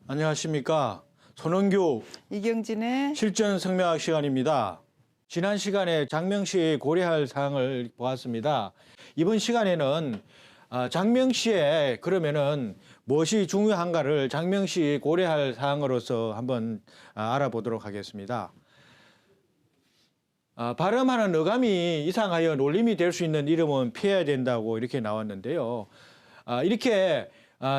안녕하십니까. 손원규 이경진의 실전 성명학 시간입니다. 지난 시간에 장명시 고려할 사항을 보았습니다. 이번 시간에는 장명시에 그러면은 무엇이 중요한가를 장명시 고려할 사항으로서 한번 알아보도록 하겠습니다. 발음하는 어감이 이상하여 놀림이 될 수 있는 이름은 피해야 된다고 이렇게 나왔는데요. 이렇게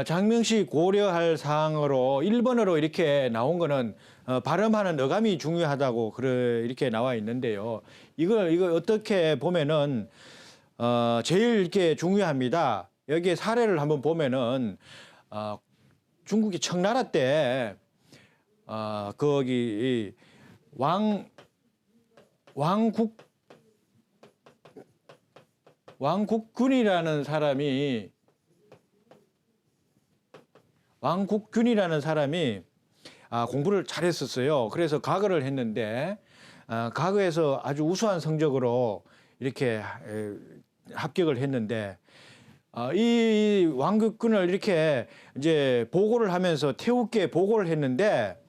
장명시 고려할 사항으로 1번으로 이렇게 나온 거는 발음하는 어감이 중요하다고 이렇게 나와 있는데요. 이걸 어떻게 보면은 제일 이렇게 중요합니다. 여기에 사례를 한번 보면은 중국이 청나라 때 거기 왕국균이라는 사람이 공부를 잘했었어요. 그래서 과거를 했는데 과거에서 아주 우수한 성적으로 이렇게 합격을 했는데 이 왕국균을 이렇게 이제 보고를 하면서 태우께 보고를 했는데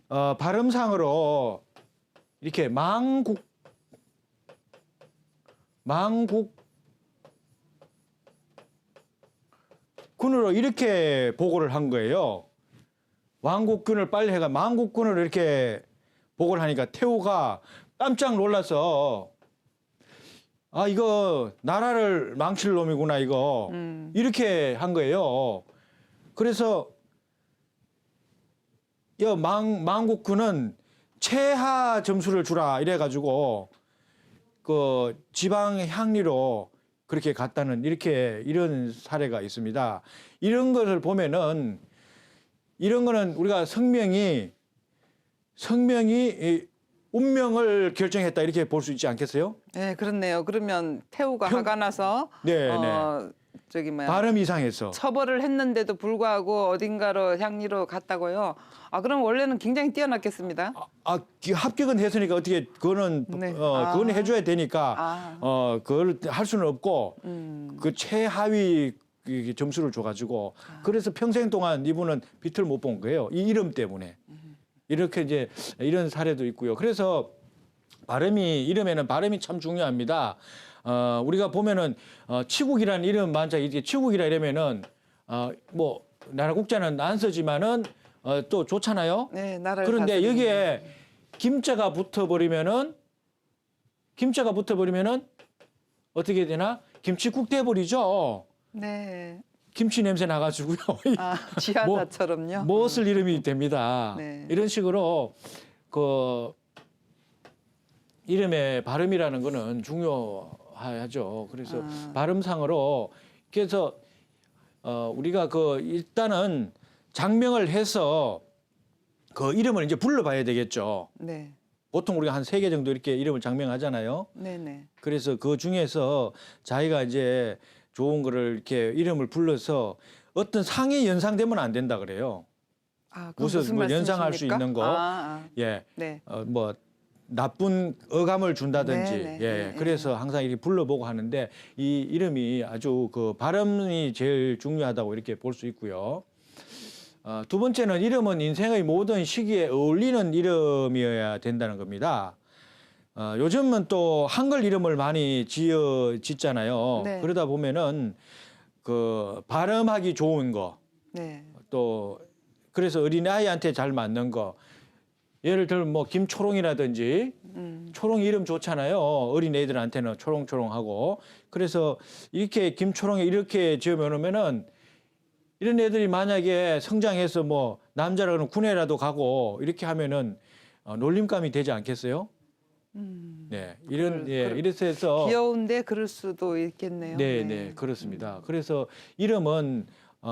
발음상으로 이렇게 망국군으로 이렇게 보고를 한 거예요. 왕국군을 빨리 해가 망국군을 이렇게 보고를 하니까 태우가 깜짝 놀라서 이거 나라를 망칠 놈이구나 이거 이렇게 한 거예요. 그래서 망국군은 최하 점수를 주라 이래가지고 그 지방 향리로 그렇게 갔다는 이런 사례가 있습니다. 이런 것을 보면은 이런 거는 우리가 성명이 운명을 결정했다 이렇게 볼 수 있지 않겠어요? 네, 그렇네요. 그러면 태우가 화가 나서 발음 이상해서 처벌을 했는데도 불구하고 어딘가로 향리로 갔다고요. 그럼 원래는 굉장히 뛰어났겠습니다. 합격은 했으니까 어떻게 그거는 네. 그건 해줘야 되니까 그걸 할 수는 없고 그 최하위 점수를 줘가지고 그래서 평생 동안 이분은 빛을 못 본 거예요. 이 이름 때문에. 이렇게 이제 이런 사례도 있고요. 그래서 이름에는 발음이 참 중요합니다. 우리가 보면은 치국이라는 이름 만자 이게 치국이라 이러면은 뭐 나라 국자는 안 쓰지만은 또 좋잖아요. 네, 나라를 그런데 다스리는. 여기에 김자가 붙어버리면은 어떻게 되나? 김치국 돼버리죠. 네. 김치 냄새 나가지고요. 지하자처럼요. 뭐 쓸 이름이 됩니다. 네. 이런 식으로 그 이름의 발음이라는 거는 중요하죠. 그래서 발음상으로 그래서 우리가 일단은 장명을 해서 그 이름을 이제 불러봐야 되겠죠. 네. 보통 우리가 한 3개 정도 이렇게 이름을 장명하잖아요. 네네. 그래서 그 중에서 자기가 이제 좋은 거를 이렇게 이름을 불러서 어떤 상이 연상되면 안 된다 그래요. 무슨 뭐 연상할 수 있는 거, 예, 네. 뭐 나쁜 어감을 준다든지, 네, 예, 그래서 항상 이렇게 불러보고 하는데 이 이름이 아주 그 발음이 제일 중요하다고 이렇게 볼 수 있고요. 두 번째는 이름은 인생의 모든 시기에 어울리는 이름이어야 된다는 겁니다. 요즘은 또 한글 이름을 많이 짓잖아요. 네. 그러다 보면은 그 발음하기 좋은 거, 네. 또 그래서 어린아이한테 잘 맞는 거. 예를 들면 뭐 김초롱이라든지 초롱 이름 좋잖아요. 어린애들한테는 초롱초롱하고. 그래서 이렇게 김초롱이 이렇게 지으면은 이런 애들이 만약에 성장해서 뭐 남자라 그러면 군에라도 가고 이렇게 하면은 놀림감이 되지 않겠어요? 네, 이래서 해서 귀여운데 그럴 수도 있겠네요. 네, 그렇습니다. 그래서 이름은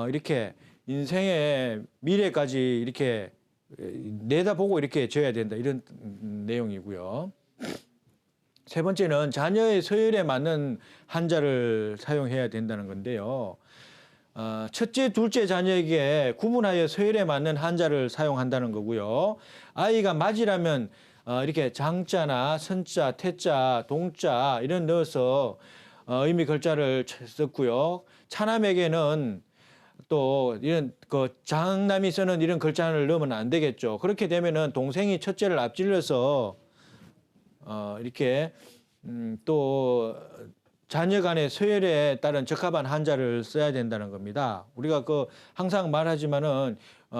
이렇게 인생의 미래까지 이렇게 내다보고 이렇게 지어야 된다 이런 내용이고요. 세 번째는 자녀의 서열에 맞는 한자를 사용해야 된다는 건데요. 첫째, 둘째 자녀에게 구분하여 서열에 맞는 한자를 사용한다는 거고요. 아이가 맞이라면 이렇게 장자나 선자, 태자, 동자 이런 넣어서 의미 글자를 썼고요. 차남에게는 또 이런 그 장남이 쓰는 이런 글자를 넣으면 안 되겠죠. 그렇게 되면은 동생이 첫째를 앞질러서 이렇게 또 자녀 간의 서열에 따른 적합한 한자를 써야 된다는 겁니다. 우리가 그 항상 말하지만은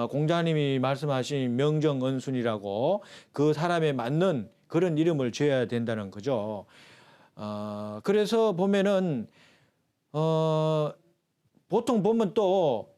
공자님이 말씀하신 명정언순이라고 그 사람에 맞는 그런 이름을 지어야 된다는 거죠. 그래서 보면은 보통 보면 또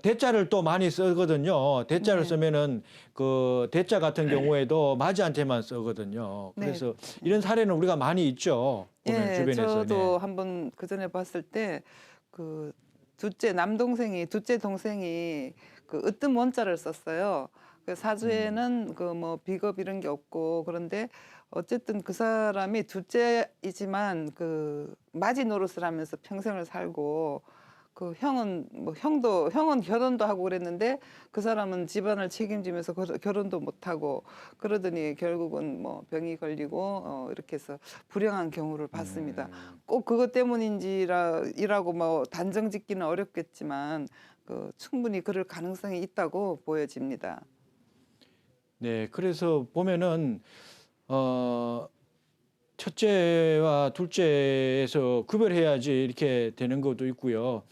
대자를 또 많이 쓰거든요. 대자를 네. 쓰면은 그 대자 같은 경우에도 맞이한테만 쓰거든요. 그래서 이런 사례는 우리가 많이 있죠. 보면 예, 주변에서. 저도 네. 한번 그 전에 봤을 때 그 둘째 남동생이 둘째 동생이 그 으뜸 원자를 썼어요. 그 사주에는 그 뭐 비겁 이런 게 없고 그런데 어쨌든 그 사람이 둘째이지만 그 마지 노릇을 하면서 평생을 살고 그 형은 뭐 형은 결혼도 하고 그랬는데 그 사람은 집안을 책임지면서 결혼도 못 하고 그러더니 결국은 뭐 병이 걸리고 이렇게 해서 불행한 경우를 봤습니다. 꼭 그것 때문인지라고 뭐 단정짓기는 어렵겠지만 그 충분히 그럴 가능성이 있다고 보여집니다. 네. 그래서 보면은 첫째와 둘째에서 구별해야지 이렇게 되는 것도 있고요.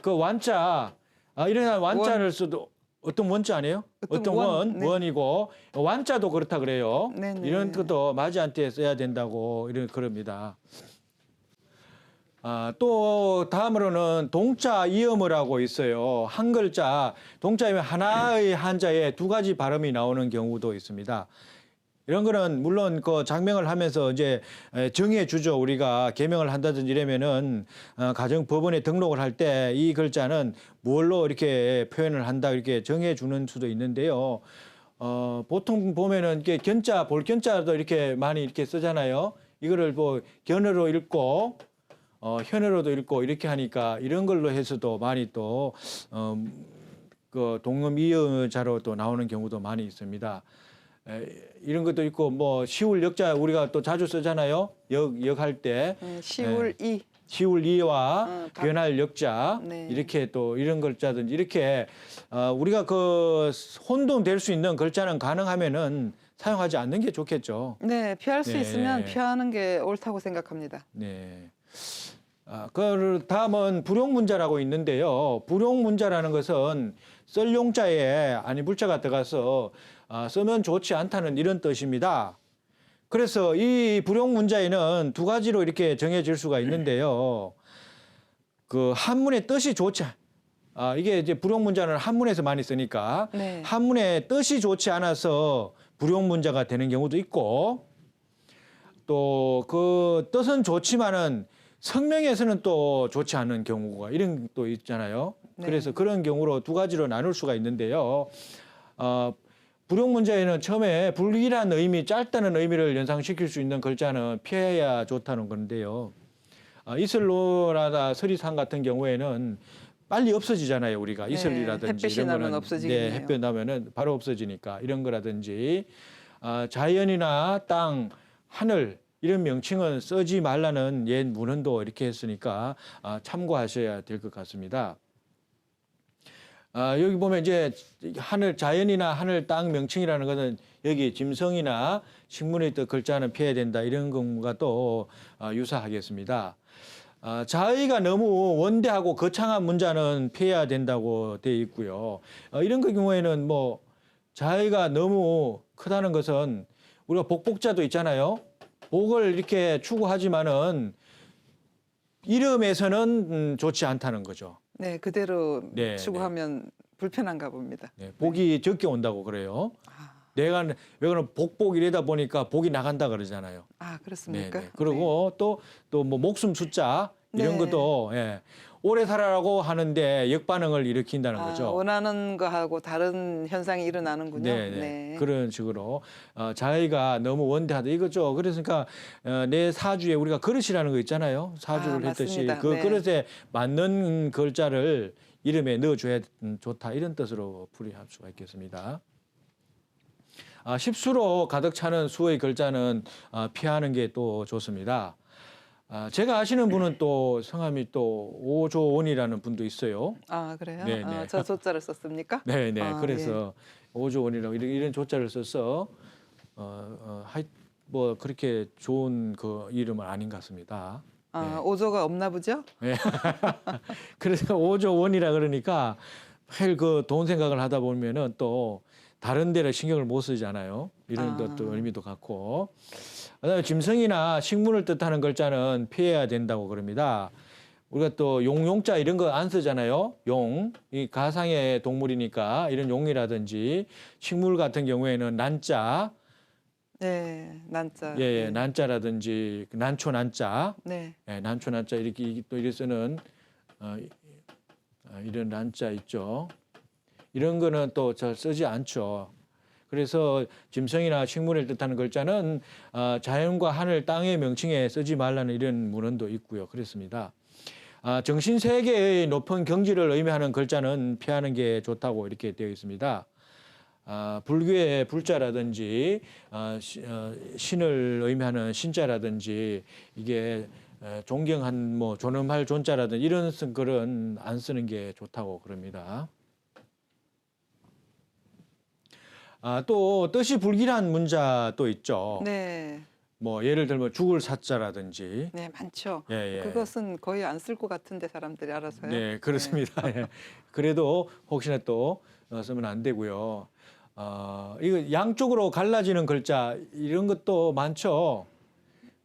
그 완자, 이런 완자를 써도 어떤 원자 아니에요? 어떤 원, 네. 원이고 완자도 그렇다 그래요. 네네. 이런 것도 맞이한테 써야 된다고 이런 그럽니다. 또 다음으로는 동자 이음이라고 있어요. 한 글자, 동자이면 하나의 한자에 두 가지 발음이 나오는 경우도 있습니다. 이런 거는 물론 그 장명을 하면서 이제 정해 주죠. 우리가 개명을 한다든지 이러면은 가정 법원에 등록을 할 때 이 글자는 뭘로 이렇게 표현을 한다 이렇게 정해 주는 수도 있는데요. 보통 보면은 이렇게 견자, 볼견자도 이렇게 많이 이렇게 쓰잖아요. 이거를 뭐 견으로 읽고 현으로도 읽고 이렇게 하니까 이런 걸로 해서도 많이 또 그 동음이음자로 또 나오는 경우도 많이 있습니다. 이런 것도 있고 뭐 시울 역자 우리가 또 자주 쓰잖아요. 역할 때 시울 이. 시울 이와 변할 역자 네. 이렇게 또 이런 글자든지 이렇게 우리가 그 혼동될 수 있는 글자는 가능하면은 사용하지 않는 게 좋겠죠. 네, 피할 수 네. 있으면 피하는 게 옳다고 생각합니다. 네. 그 다음은 불용문자라고 있는데요. 불용문자라는 것은 썰 용자에 아니 물자가 들어가서 쓰면 좋지 않다는 이런 뜻입니다. 그래서 이 불용문자에는 두 가지로 이렇게 정해질 수가 있는데요. 그 한문의 뜻이 좋지 이게 이제 불용문자는 한문에서 많이 쓰니까 네. 한문의 뜻이 좋지 않아서 불용문자가 되는 경우도 있고 또 그 뜻은 좋지만은 성명에서는 또 좋지 않은 경우가 이런 또 있잖아요. 네. 그래서 그런 경우로 두 가지로 나눌 수가 있는데요. 불용문자에는 처음에 불길한 의미, 짧다는 의미를 연상시킬 수 있는 글자는 피해야 좋다는 건데요. 이슬로라다 서리산 같은 경우에는 빨리 없어지잖아요. 우리가 네, 이슬이라든지 햇빛이 이런 나면 거는 없어지겠네요. 햇볕 나면은 바로 없어지니까 이런 거라든지 자연이나 땅, 하늘 이런 명칭은 쓰지 말라는 옛 문헌도 이렇게 했으니까 참고하셔야 될 것 같습니다. 여기 보면 이제 하늘 자연이나 하늘 땅 명칭이라는 것은 여기 짐승이나 식물에 있던 글자는 피해야 된다 이런 것과 또 유사하겠습니다. 자의가 너무 원대하고 거창한 문자는 피해야 된다고 되어 있고요. 이런 경우에는 뭐 자의가 너무 크다는 것은 우리가 복복자도 있잖아요. 복을 이렇게 추구하지만은 이름에서는 좋지 않다는 거죠. 네, 그대로 네, 추구하면 불편한가 봅니다. 네, 복이 적게 온다고 그래요. 아, 내가 왜 그러면 복복 이래다 보니까 복이 나간다 그러잖아요. 그렇습니까? 네. 그리고 또 뭐 목숨 숫자 이런 네. 것도 오래 살아라고 하는데 역반응을 일으킨다는 거죠. 원하는 거하고 다른 현상이 일어나는군요. 네. 그런 식으로 자의가 너무 원대하다 이거죠. 그러니까 내 사주에 우리가 그릇이라는 거 있잖아요. 사주를 했듯이 맞습니다. 그 네. 그릇에 맞는 글자를 이름에 넣어줘야 좋다 이런 뜻으로 풀이할 수가 있겠습니다. 십수로 가득 차는 수의 글자는 피하는 게 또 좋습니다. 제가 아시는 분은 또 성함이 또 오조원이라는 분도 있어요. 아, 그래요? 네, 네. 저 조자를 썼습니까? 네, 네. 아, 그래서 오조원이라고 이런 조자를 써서 뭐 그렇게 좋은 그 이름은 아닌 것 같습니다. 네. 오조가 없나 보죠? 네. 그래서 오조원이라 그러니까 매일 그 돈 생각을 하다 보면은 또 다른 데를 신경을 못 쓰잖아요. 이런 것도 의미도 갖고. 그다음에 짐승이나 식물을 뜻하는 글자는 피해야 된다고 그럽니다. 우리가 또 용자 이런 거 안 쓰잖아요. 이 가상의 동물이니까 이런 용이라든지 식물 같은 경우에는 난자, 네, 난자. 예, 네. 난자라든지 난초 난자, 네. 예, 난초 난자 이렇게 또 이렇게 쓰는 이런 난자 있죠. 이런 거는 또 잘 쓰지 않죠. 그래서 짐승이나 식물을 뜻하는 글자는 자연과 하늘, 땅의 명칭에 쓰지 말라는 이런 문헌도 있고요. 그렇습니다. 정신 세계의 높은 경지를 의미하는 글자는 피하는 게 좋다고 이렇게 되어 있습니다. 불교의 불자라든지 신을 의미하는 신자라든지 이게 존경한 뭐 존엄할 존자라든지 이런 글은 안 쓰는 게 좋다고 그럽니다. 또 뜻이 불길한 문자 또 있죠. 네. 뭐 예를 들면 죽을 사자라든지. 네, 많죠. 예, 예. 그것은 거의 안 쓸 것 같은데 사람들이 알아서요. 네, 그렇습니다. 예. 그래도 혹시나 또 쓰면 안 되고요. 이거 양쪽으로 갈라지는 글자 이런 것도 많죠.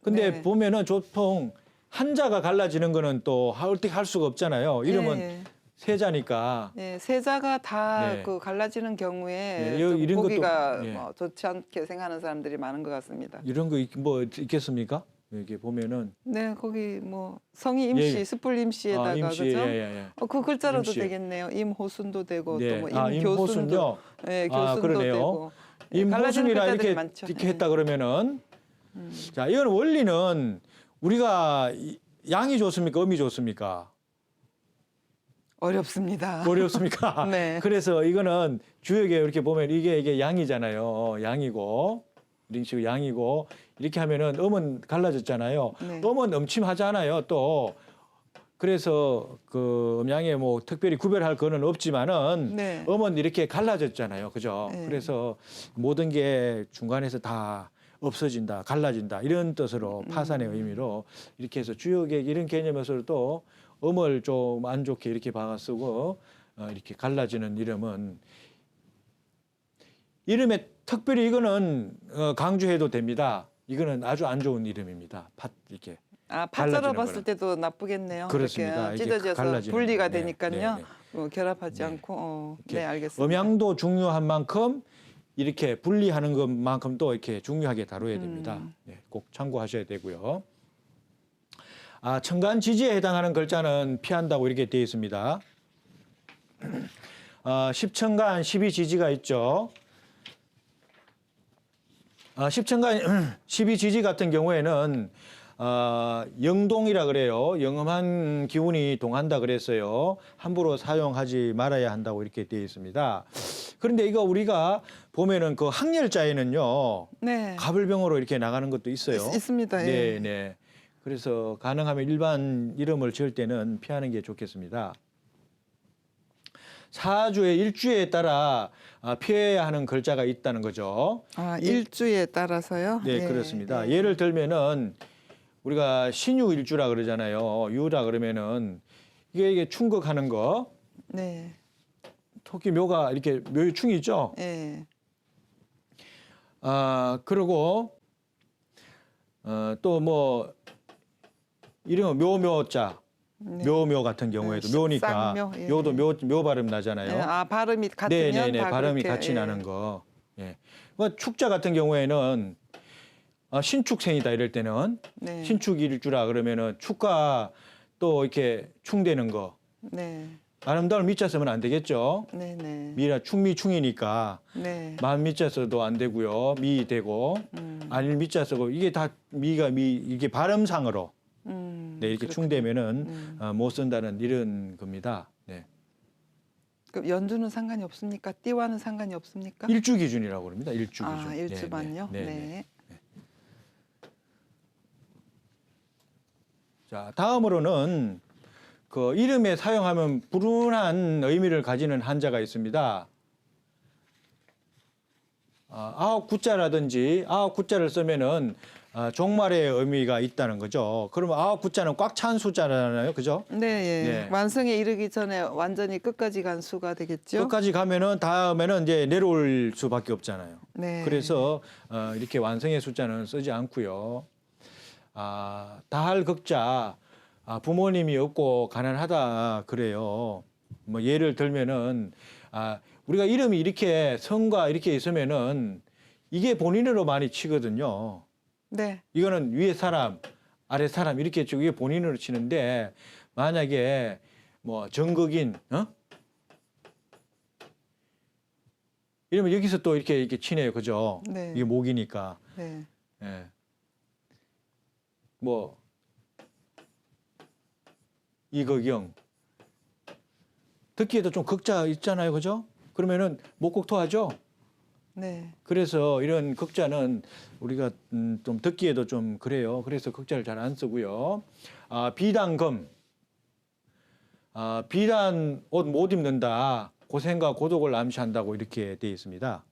근데 네. 보면은 보통 한자가 갈라지는 거는 또 어떻게 할 수가 없잖아요. 이름은 네. 세자니까. 네, 세자가 다 네. 그 갈라지는 경우에 네, 좀 이런 보기가 것도, 예. 뭐 좋지 않게 생각하는 사람들이 많은 것 같습니다. 이런 거 뭐 있겠습니까? 이렇게 보면은 네, 거기 뭐 성이 임씨, 예. 숯불 임씨에다가 임시, 그죠? 예, 예, 예. 그 글자로도 임씨. 되겠네요. 임호순도 되고 네. 또 뭐 임교순도, 임호순요. 네, 교순도 그러네요. 되고. 네, 갈라지는 임호순이라 글자들이 이렇게 많죠. 했다 그러면은 자, 이건 원리는 우리가 양이 좋습니까? 음이 좋습니까? 어렵습니다. 어렵습니까? 네. 그래서 이거는 주역에 이렇게 보면 이게 양이잖아요. 양이고 이런 식으로 양이고 이렇게 하면은 음은 갈라졌잖아요. 네. 음은 음침하잖아요. 또 그래서 그 음양에 뭐 특별히 구별할 거는 없지만은 네. 음은 이렇게 갈라졌잖아요. 그죠? 네. 그래서 모든 게 중간에서 다 없어진다, 갈라진다 이런 뜻으로 파산의 의미로 이렇게 해서 주역의 이런 개념에서도 음을 좀 안 좋게 이렇게 박아 쓰고 이렇게 갈라지는 이름에 특별히 이거는 강조해도 됩니다. 이거는 아주 안 좋은 이름입니다. 이렇게 파자로 갈라지는 봤을 거는. 때도 나쁘겠네요. 그렇습니다. 이렇게 이게 찢어져서 갈라지는 분리가 네, 되니까요. 네, 결합하지 네. 않고. 이렇게 네, 알겠습니다. 음양도 중요한 만큼 이렇게 분리하는 것만큼도 이렇게 중요하게 다뤄야 됩니다. 네, 꼭 참고하셔야 되고요. 천간지지에 해당하는 글자는 피한다고 이렇게 되어 있습니다. 10천간 12지지가 있죠. 10천간 12지지 같은 경우에는 영동이라 그래요. 영험한 기운이 동한다 그랬어요. 함부로 사용하지 말아야 한다고 이렇게 되어 있습니다. 그런데 이거 우리가 보면은 그 항렬자에는요. 네. 가불병으로 이렇게 나가는 것도 있어요. 있습니다. 네, 예. 네. 그래서 가능하면 일반 이름을 지을 때는 피하는 게 좋겠습니다. 사주의 일주에 따라 피해야 하는 글자가 있다는 거죠. 일주에 따라서요? 네, 예, 그렇습니다. 예. 예를 들면은 우리가 신유일주라 그러잖아요. 유라 그러면은 이게 충극하는 거. 네. 토끼 묘가 이렇게 묘의 충이 있죠. 예. 그리고 또 뭐 이런 묘자. 네. 묘 같은 경우에도 묘니까 쌍묘, 예. 묘도 묘 발음 나잖아요. 네, 발음이 같으면 네네네 다 발음이 그렇게, 같이 예. 나는 거. 예. 뭐 축자 같은 경우에는 신축생이다 이럴 때는 네. 신축일주라 그러면은 축과 또 이렇게 충되는 거. 네. 아름다운 미자 쓰면 안 되겠죠. 네네. 미라 충미충이니까 네. 만 미자 써도 안 되고요. 미 되고 안일 미자 쓰고 이게 다 미가 이게 발음상으로 네, 이렇게 그렇군요. 충되면은 못 쓴다는 이런 겁니다. 네. 그럼 연주는 상관이 없습니까? 띠와는 상관이 없습니까? 일주 기준이라고 그럽니다. 일주 기준. 일주만요? 네, 네, 네. 네. 자, 다음으로는 그 이름에 사용하면 불운한 의미를 가지는 한자가 있습니다. 아홉 구자라든지 아홉 구자를 쓰면은 종말의 의미가 있다는 거죠. 그러면 아홉 구자는 꽉 찬 숫자잖아요, 그죠? 네, 예. 네. 완성에 이르기 전에 완전히 끝까지 간 수가 되겠죠. 끝까지 가면은 다음에는 이제 내려올 수밖에 없잖아요. 네. 그래서 이렇게 완성의 숫자는 쓰지 않고요. 다할 극자, 부모님이 없고 가난하다 그래요. 뭐 예를 들면은 우리가 이름이 이렇게 성과 이렇게 있으면은 이게 본인으로 많이 치거든요. 네. 이거는 위에 사람, 아래 사람 이렇게 쭉 이게 본인으로 치는데 만약에 뭐 정극인, 이러면 여기서 또 이렇게 치네요, 그죠? 네. 이게 목이니까. 네. 예. 뭐 이거경 듣기에도 좀 극자 있잖아요, 그죠? 그러면은 목국토하죠. 네. 그래서 이런 극자는 우리가 좀 듣기에도 좀 그래요. 그래서 극자를 잘 안 쓰고요. 비단금, 비단 옷 못 입는다. 고생과 고독을 암시한다고 이렇게 되어 있습니다.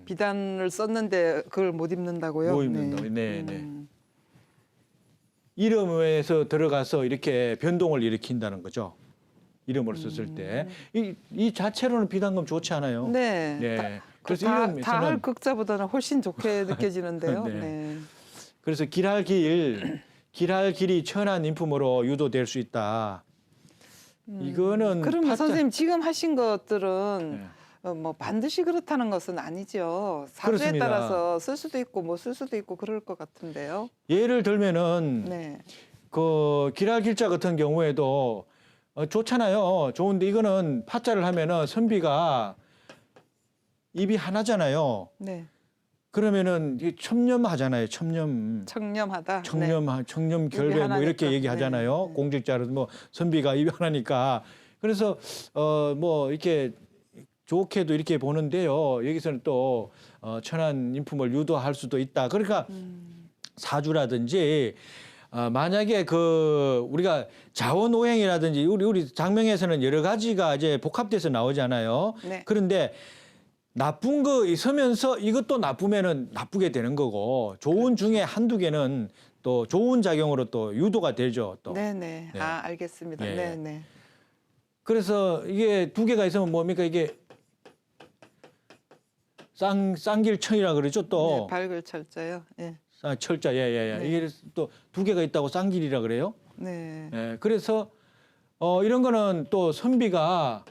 비단을 썼는데 그걸 못 입는다고요? 못 입는다고. 네. 이름에서 들어가서 이렇게 변동을 일으킨다는 거죠. 이름을 썼을 때. 이 자체로는 비단금 좋지 않아요. 네. 네. 그래서 다할 이름에서는 극자보다는 훨씬 좋게 느껴지는데요. 네. 네. 그래서 길할 길이 천한 인품으로 유도될 수 있다. 이거는 그러면 파자- 선생님 지금 하신 것들은 네. 뭐 반드시 그렇다는 것은 아니죠. 사주에 그렇습니다. 따라서 쓸 수도 있고 못 쓸 수도 있고 그럴 것 같은데요. 예를 들면은 네. 그 길할 길자 같은 경우에도 좋잖아요. 좋은데 이거는 파자를 하면은 선비가 입이 하나잖아요. 네. 그러면은 이게 첨념하잖아요. 첨념. 청렴하다. 네. 청렴 입이 결배 뭐 하나니까. 이렇게 얘기하잖아요. 네. 공직자로 뭐 선비가 입이 하나니까. 그래서 뭐 이렇게 좋게도 이렇게 보는데요. 여기서는 또 천한 인품을 유도할 수도 있다. 그러니까 사주라든지 만약에 그 우리가 자원오행이라든지 우리 장명에서는 여러 가지가 이제 복합돼서 나오잖아요. 네. 그런데 나쁜 거 있으면서 이것도 나쁘면은 나쁘게 되는 거고 좋은 중에 한두 개는 또 좋은 작용으로 또 유도가 되죠. 또. 네네. 네. 알겠습니다. 예. 네네. 그래서 이게 두 개가 있으면 뭡니까 이게 쌍길천이라 그러죠 또. 네, 밝을 철자요. 예. 철자 예. 네. 이게 또 두 개가 있다고 쌍길이라 그래요. 네. 예. 그래서 이런 거는 또 선비가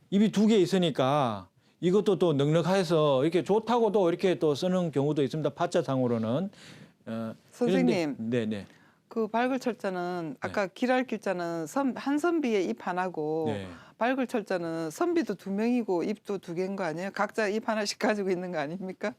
입이 두 개 있으니까 이것도 또 넉넉해서 이렇게 좋다고도 이렇게 또 쓰는 경우도 있습니다. 파자상으로는. 선생님. 네네. 그 밝을 철자는 아까 길할 길자는 한 선비의 입 하나고 네. 밝을 철자는 선비도 두 명이고 입도 두 개인 거 아니에요? 각자 입 하나씩 가지고 있는 거 아닙니까?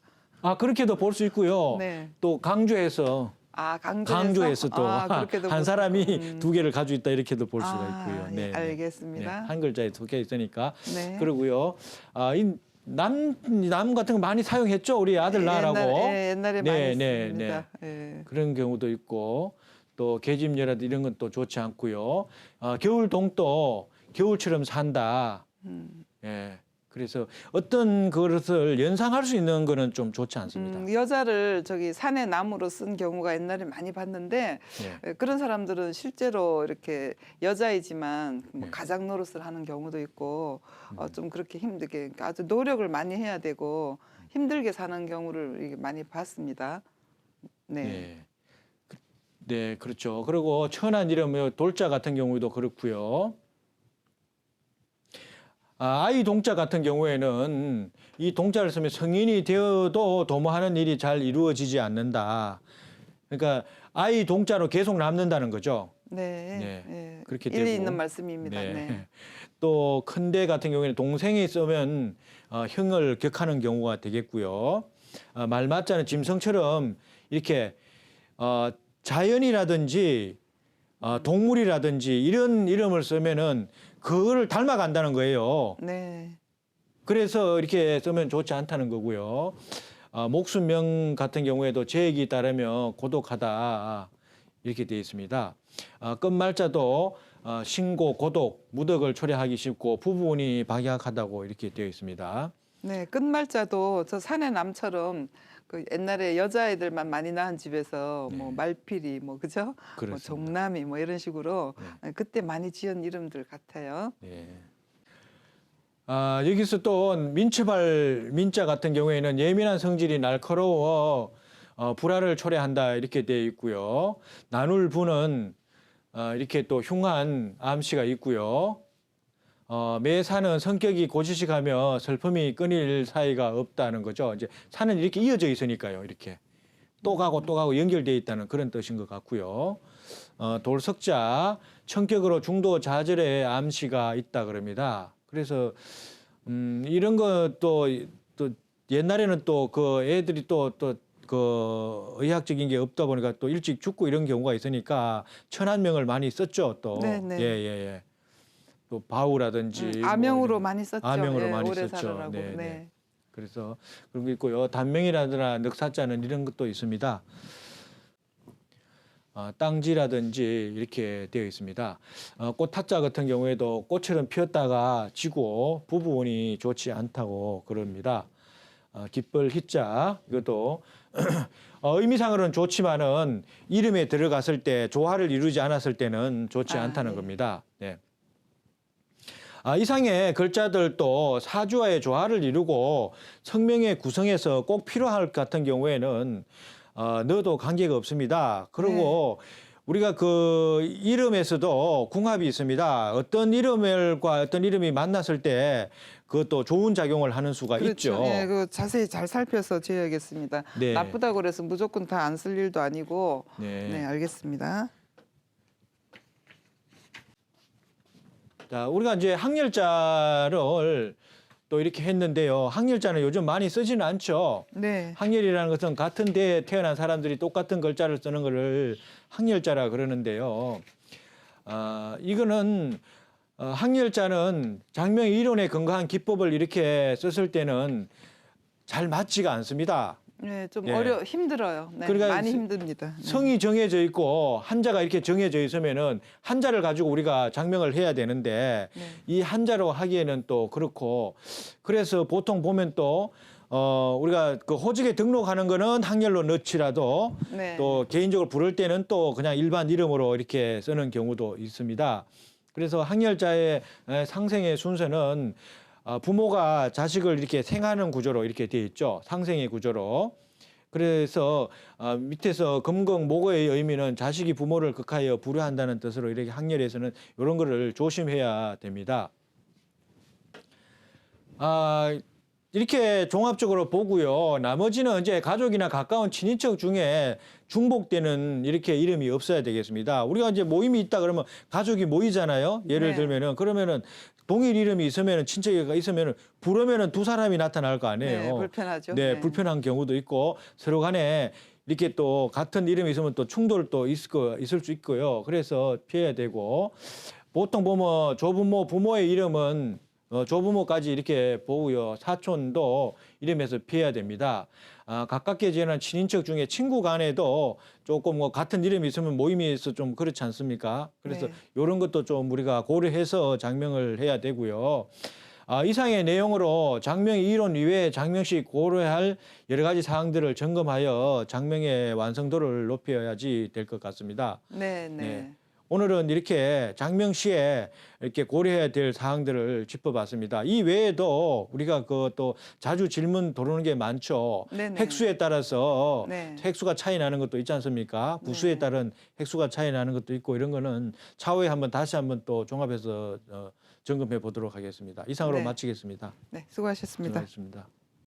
그렇게도 볼 수 있고요. 네. 또 강조해서 강조해서 또 그렇게도 한 볼 사람이 수- 두 개를 가지고 있다 이렇게도 볼 수가 있고요. 예, 알겠습니다. 한 글자에 두 개 있으니까. 네. 그리고요. 이 남 같은 거 많이 사용했죠. 우리 아들 낳으라고. 옛날에 많이 씁니다. 예. 그런 경우도 있고 또 계집녀라도 이런 건 또 좋지 않고요. 겨울동도 겨울처럼 산다. 예. 그래서 어떤 그것을 연상할 수 있는 거는 좀 좋지 않습니다. 여자를 저기 산에 나무로 쓴 경우가 옛날에 많이 봤는데 그런 사람들은 실제로 이렇게 여자이지만 뭐 가장 노릇을 하는 경우도 있고 좀 그렇게 힘들게 그러니까 아주 노력을 많이 해야 되고 힘들게 사는 경우를 이게 많이 봤습니다. 네. 네, 그렇죠. 그리고 천한 이름 돌자 같은 경우도 그렇고요. 아이 동자 같은 경우에는 이 동자를 쓰면 성인이 되어도 도모하는 일이 잘 이루어지지 않는다. 그러니까 아이 동자로 계속 남는다는 거죠. 네. 네, 그렇게 일리 되고. 있는 말씀입니다. 네. 또 큰대 같은 경우에는 동생이 쓰면 형을 격하는 경우가 되겠고요. 말맞자는 짐승처럼 이렇게 자연이라든지 동물이라든지 이런 이름을 쓰면은 그거를 닮아간다는 거예요. 네. 그래서 이렇게 쓰면 좋지 않다는 거고요. 목수명 같은 경우에도 제액이 따르면 고독하다. 이렇게 되어 있습니다. 끝말자도 신고, 고독, 무덕을 초래하기 쉽고 부부운이 박약하다고 이렇게 되어 있습니다. 네, 끝말자도 저 산의 남처럼 그 옛날에 여자아이들만 많이 낳은 집에서 네. 뭐 말필이 뭐 그죠? 뭐 그렇습니다. 종남이 뭐 이런 식으로 네. 그때 많이 지은 이름들 같아요. 네. 여기서 또 민첩할 민자 같은 경우에는 예민한 성질이 날카로워 불화를 초래한다 이렇게 되어 있고요. 나눌 부는 이렇게 또 흉한 암시가 있고요. 매사는 성격이 고지식하며 슬픔이 끊일 사이가 없다는 거죠. 이제 산은 이렇게 이어져 있으니까요. 이렇게 또 가고 연결되어 있다는 그런 뜻인 것 같고요. 돌석자 청격으로 중도 좌절의 암시가 있다 그럽니다. 그래서 이런 것도 또 옛날에는 또 그 애들이 또 그 의학적인 게 없다 보니까 또 일찍 죽고 이런 경우가 있으니까 천안명을 많이 썼죠. 또 네네. 예. 또 바우라든지 아명으로 뭐 많이 썼죠. 아명으로 예, 많이 오래 썼죠. 살으라고. 네. 네. 그래서 그런 게 있고요. 단명이라든가 늑사자는 이런 것도 있습니다. 땅지라든지 이렇게 되어 있습니다. 꽃타자 같은 경우에도 꽃처럼 피었다가 지고 부부운이 좋지 않다고 그럽니다. 깃벌 희자 이것도 의미상으로는 좋지만은 이름에 들어갔을 때 조화를 이루지 않았을 때는 좋지 않다는 네. 겁니다. 네. 이상의 글자들도 사주와의 조화를 이루고 성명의 구성에서 꼭 필요할 것 같은 경우에는 넣어도 관계가 없습니다. 그리고 우리가 그 이름에서도 궁합이 있습니다. 어떤 이름과 어떤 이름이 만났을 때 그것도 좋은 작용을 하는 수가 그렇죠. 있죠. 예, 그 자세히 잘 살펴서 지어야겠습니다. 네. 나쁘다고 그래서 무조건 다 안 쓸 일도 아니고. 네. 네, 알겠습니다. 자, 우리가 이제 항렬자를 또 이렇게 했는데요. 항렬자는 요즘 많이 쓰지는 않죠. 네. 항렬이라는 것은 같은 데에 태어난 사람들이 똑같은 글자를 쓰는 것을 항렬자라 그러는데요. 이거는 항렬자는 장명의 이론에 근거한 기법을 이렇게 썼을 때는 잘 맞지가 않습니다. 네, 좀 예. 힘들어요. 네, 그러니까 많이 힘듭니다. 네. 성이 정해져 있고 한자가 이렇게 정해져 있으면은 한자를 가지고 우리가 장명을 해야 되는데 네. 이 한자로 하기에는 또 그렇고 그래서 보통 보면 또 우리가 그 호직에 등록하는 거는 항렬로 넣지라도 네. 또 개인적으로 부를 때는 또 그냥 일반 이름으로 이렇게 쓰는 경우도 있습니다. 그래서 항렬자의 상생의 순서는 부모가 자식을 이렇게 생하는 구조로 이렇게 되어 있죠. 상생의 구조로. 그래서 밑에서 금극 모거의 의미는 자식이 부모를 극하여 불효한다는 뜻으로 이렇게 항렬에서는 이런 거를 조심해야 됩니다. 이렇게 종합적으로 보고요. 나머지는 이제 가족이나 가까운 친인척 중에 중복되는 이렇게 이름이 없어야 되겠습니다. 우리가 이제 모임이 있다 그러면 가족이 모이잖아요. 예를 네. 들면은 그러면은 동일 이름이 있으면은 친척이가 있으면은 부르면은 두 사람이 나타날 거 아니에요. 네, 불편하죠. 네, 불편한 경우도 있고 서로 간에 이렇게 또 같은 이름이 있으면 또 충돌도 있을 수 있고요. 그래서 피해야 되고 보통 보면 조부모, 부모의 이름은 조부모까지 이렇게 보고요. 사촌도 이름에서 피해야 됩니다. 가깝게 지내는 친인척 중에 친구 간에도 조금 뭐 같은 이름이 있으면 모임에서 좀 그렇지 않습니까? 그래서 네. 이런 것도 좀 우리가 고려해서 장명을 해야 되고요. 이상의 내용으로 장명의 이론 이외에 장명 시 고려해야 할 여러 가지 사항들을 점검하여 장명의 완성도를 높여야지 될 것 같습니다. 네. 네. 오늘은 이렇게 장명 시에 이렇게 고려해야 될 사항들을 짚어봤습니다. 이 외에도 우리가 그 또 자주 질문 도르는 게 많죠. 네네. 획수에 따라서 네. 획수가 차이 나는 것도 있지 않습니까? 부수에 네. 따른 획수가 차이 나는 것도 있고 이런 거는 차후에 다시 한번 또 종합해서 점검해 보도록 하겠습니다. 이상으로 네. 마치겠습니다. 네, 수고하셨습니다. 수고하셨습니다.